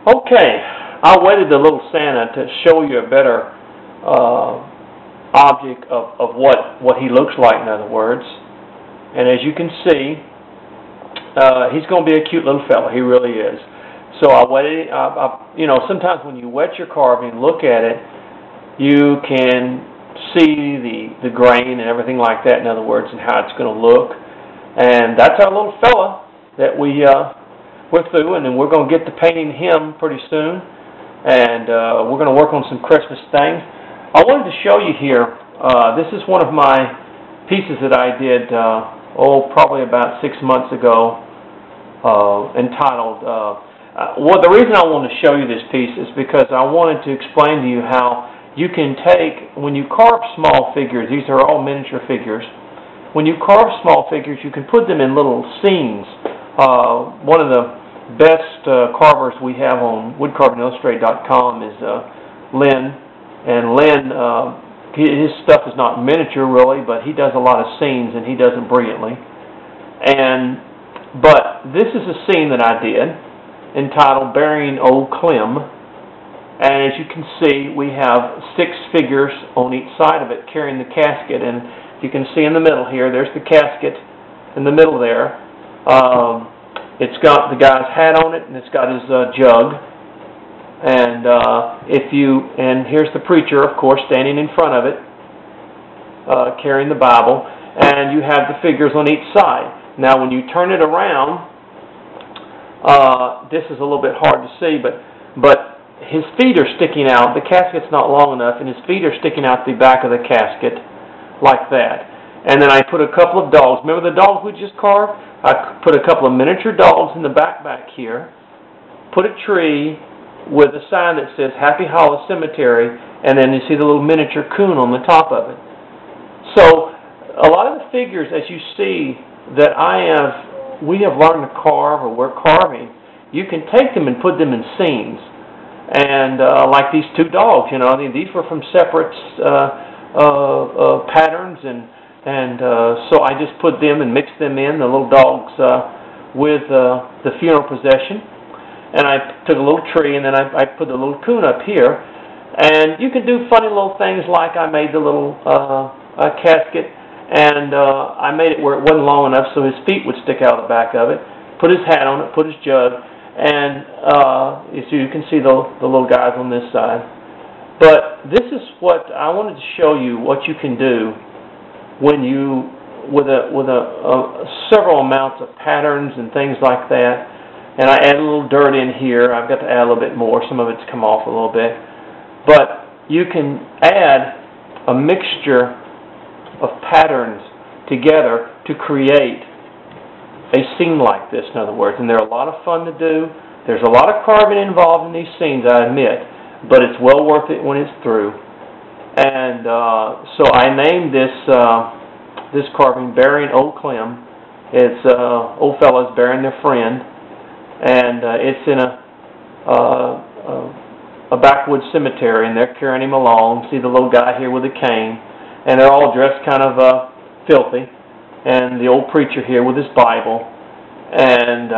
Okay, I waited the little Santa to show you a better object of what he looks like, in other words. And as you can see, he's going to be a cute little fella. He really is. So I waited. Sometimes when you wet your carving, look at it, you can see the grain and everything like that, in other words, and how it's going to look. And that's our little fella that we're through, and then we're going to get to painting him pretty soon. And we're going to work on some Christmas things. I wanted to show you here, this is one of my pieces that I did, probably about 6 months ago, entitled, the reason I wanted to show you this piece is because I wanted to explain to you how you can take, when you carve small figures, these are all miniature figures, when you carve small figures, you can put them in little scenes. One of the best carvers we have on woodcarvingillustrated.com is Lynn. And Lynn, his stuff is not miniature really, but he does a lot of scenes, and he does them brilliantly. But this is a scene that I did entitled Burying Old Clem. And as you can see, we have 6 figures on each side of it carrying the casket. And you can see in the middle here, there's the casket in the middle there. It's got the guy's hat on it, and it's got his jug. And here's the preacher, of course, standing in front of it, carrying the Bible. And you have the figures on each side. Now, when you turn it around, this is a little bit hard to see, but his feet are sticking out. The casket's not long enough, and his feet are sticking out the back of the casket like that. And then I put a couple of dogs. Remember the dogs we just carved? I put a couple of miniature dogs in the back here. Put a tree with a sign that says Happy Hollow Cemetery, and then you see the little miniature coon on the top of it. So a lot of the figures, as you see, that we have learned to carve, or we're carving, you can take them and put them in scenes. And like these 2 dogs, these were from separate patterns, and so I just put them and mixed them in, the little dogs, with the funeral procession. And I took a little tree, and then I put a little coon up here. And you can do funny little things like I made the little casket, and I made it where it wasn't long enough so his feet would stick out the back of it. Put his hat on it, put his jug. And so you can see the little guys on this side. But this is what I wanted to show you, what you can do when you, with several amounts of patterns and things like that. And I add a little dirt in here. I've got to add a little bit more. Some of it's come off a little bit. But you can add a mixture of patterns together to create a scene like this, in other words. And they're a lot of fun to do. There's a lot of carving involved in these scenes, I admit, but it's well worth it when it's through. And so I named this carving Burying Old Clem. It's old fellas burying their friend, and it's in a backwoods cemetery, and they're carrying him along. See the little guy here with a cane, and they're all dressed kind of filthy. And the old preacher here with his Bible. And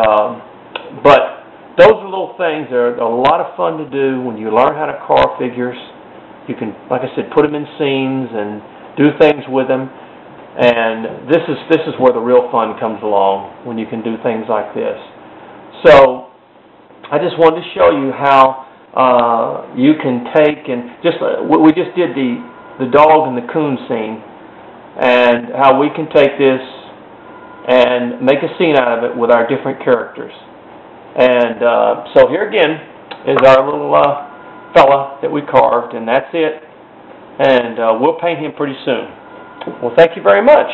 but those are little things that are a lot of fun to do when you learn how to carve figures. You can, like I said, put them in scenes and do things with them. And this is where the real fun comes along, when you can do things like this. So I just wanted to show you how you can take and we just did the dog and the coon scene. And how we can take this and make a scene out of it with our different characters. And so here again is our little fella that we carved, and that's it. And we'll paint him pretty soon. Well, thank you very much.